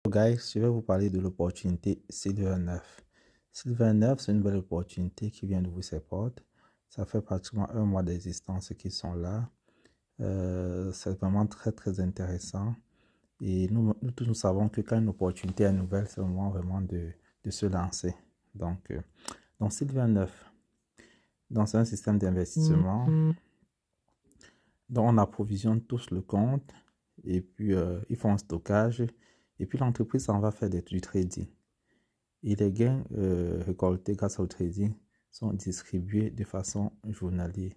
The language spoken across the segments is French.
Guys, je vais vous parler de l'opportunité Silver 9. Silver 9, c'est une belle opportunité qui vient d'ouvrir ses portes. Ça fait pratiquement un mois d'existence qu'ils sont là. C'est vraiment très intéressant. Et nous tous, nous savons que quand une opportunité est nouvelle, c'est le moment vraiment de se lancer. Donc Silver 9, c'est un système d'investissement dont on approvisionne tous le compte et puis ils font un stockage et puis l'entreprise s'en va faire du trading. Et les gains récoltés grâce au trading sont distribués de façon journalière.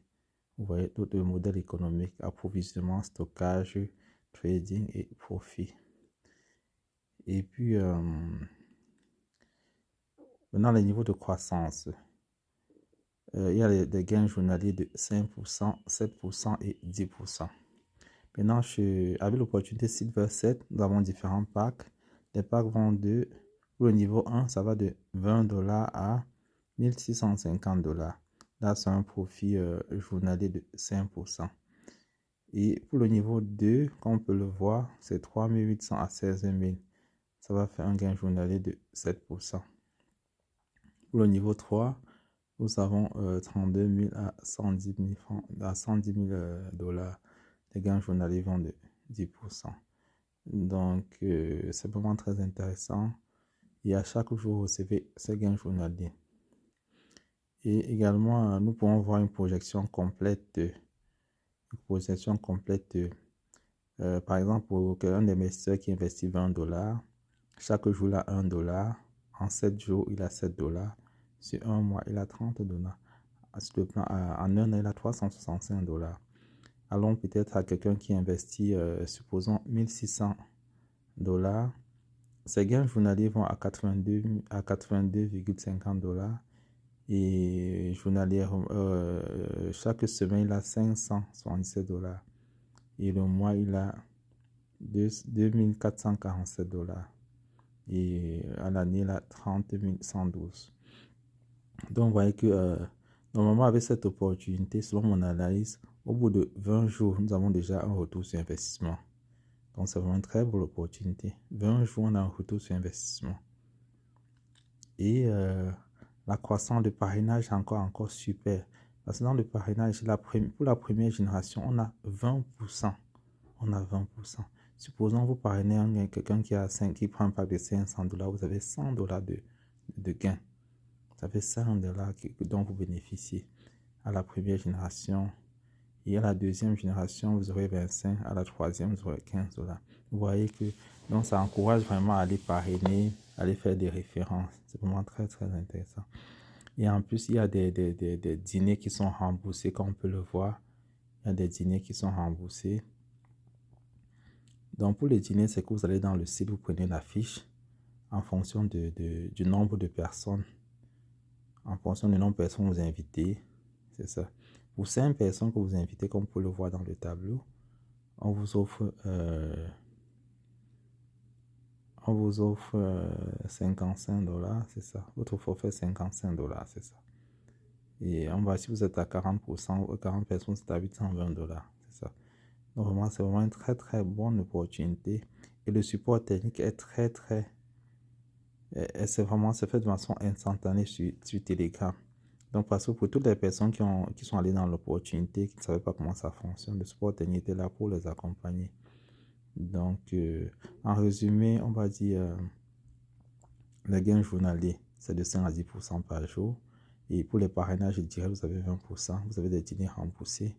Vous voyez, tout le modèle économique, approvisionnement, stockage, trading et profit. Et puis, maintenant, les niveaux de croissance. Il y a des gains journaliers de 5%, 7% et 10%. Maintenant, avec l'opportunité Silver 7, nous avons différents packs. Les packs vont pour le niveau 1, ça va de 20 $ à 1650 $. Là, c'est un profit journalier de 5%. Et pour le niveau 2, comme on peut le voir, c'est 3800 à 16 000. Ça va faire un gain journalier de 7%. Pour le niveau 3, nous avons 32 000 à 110 000 francs, à 110 000 $. Les gains journaliers vont de 10%. Donc, c'est vraiment très intéressant. Et à chaque jour, vous recevez ces gains journaliers. Et également, nous pouvons voir une projection complète. Par exemple, pour un investisseur qui investit 20 $, chaque jour, il a 1 $. En 7 jours, il a 7 $. Sur un mois, il a 30 $. En un an, il a 365 $. Allons peut-être à quelqu'un qui investit, supposons 1600 $. Ses gains journaliers vont à 82,50 $. Et journalier, chaque semaine, il a 577 $. Et le mois, il a 2447 $. Et à l'année, il a 30 112. Donc, vous voyez que normalement, avec cette opportunité, selon mon analyse, au bout de 20 jours, nous avons déjà un retour sur investissement. Donc, c'est vraiment une très belle opportunité. 20 jours, on a un retour sur investissement. Et la croissance de parrainage est encore super. Parce que dans le parrainage, pour la première génération, on a 20%. On a 20%. Supposons vous parrainez quelqu'un qui prend un pack de 500 $, vous avez 100 $ de gain. Vous avez 100 $ dont vous bénéficiez à la première génération. Et à la deuxième génération, vous aurez 25. À la troisième, vous aurez 15 $. Vous voyez que donc ça encourage vraiment à aller parrainer, à aller faire des références. C'est vraiment très intéressant. Et en plus, il y a des dîners qui sont remboursés, comme on peut le voir. Il y a des dîners qui sont remboursés. Donc, pour les dîners, c'est que vous allez dans le site, vous prenez la fiche en fonction du nombre de personnes. En fonction du nombre de personnes que vous invitez. C'est ça. Pour 5 personnes que vous invitez, comme vous pouvez le voir dans le tableau, on vous offre 55 $, c'est ça. Votre forfait 55 $, c'est ça. Et si vous êtes à 40%, 40 personnes, c'est à 820 $, c'est ça. Donc vraiment, c'est vraiment une très bonne opportunité. Et le support technique est c'est fait de façon instantanée sur Telegram. Donc, parce que pour toutes les personnes qui sont allées dans l'opportunité, qui ne savaient pas comment ça fonctionne, le support technique est là pour les accompagner. Donc, en résumé, on va dire les gains journaliers, c'est de 5 à 10% par jour. Et pour les parrainages, je dirais, vous avez 20%, vous avez des dîners remboursés.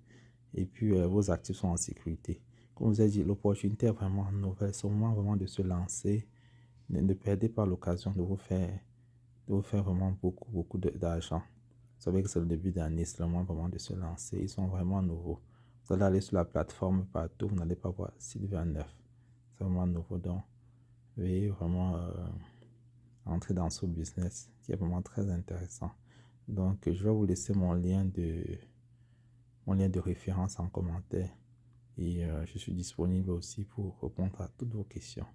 Et puis, vos actifs sont en sécurité. Comme je vous ai dit, l'opportunité est vraiment nouvelle. C'est au moment vraiment de se lancer. Ne perdez pas l'occasion de vous faire vraiment beaucoup d'argent. Vous savez que c'est le début d'année, c'est le moment vraiment de se lancer. Ils sont vraiment nouveaux. Vous allez aller sur la plateforme partout, vous n'allez pas voir Silver 9. C'est vraiment nouveau. Donc, veuillez vraiment entrer dans ce business qui est vraiment très intéressant. Donc, je vais vous laisser mon lien de référence en commentaire. Et je suis disponible aussi pour répondre à toutes vos questions.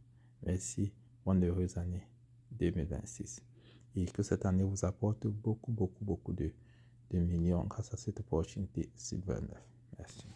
Merci. Bonne heureuse année 2026. Et que cette année vous apporte beaucoup de millions grâce à cette opportunité Silver 9. Merci.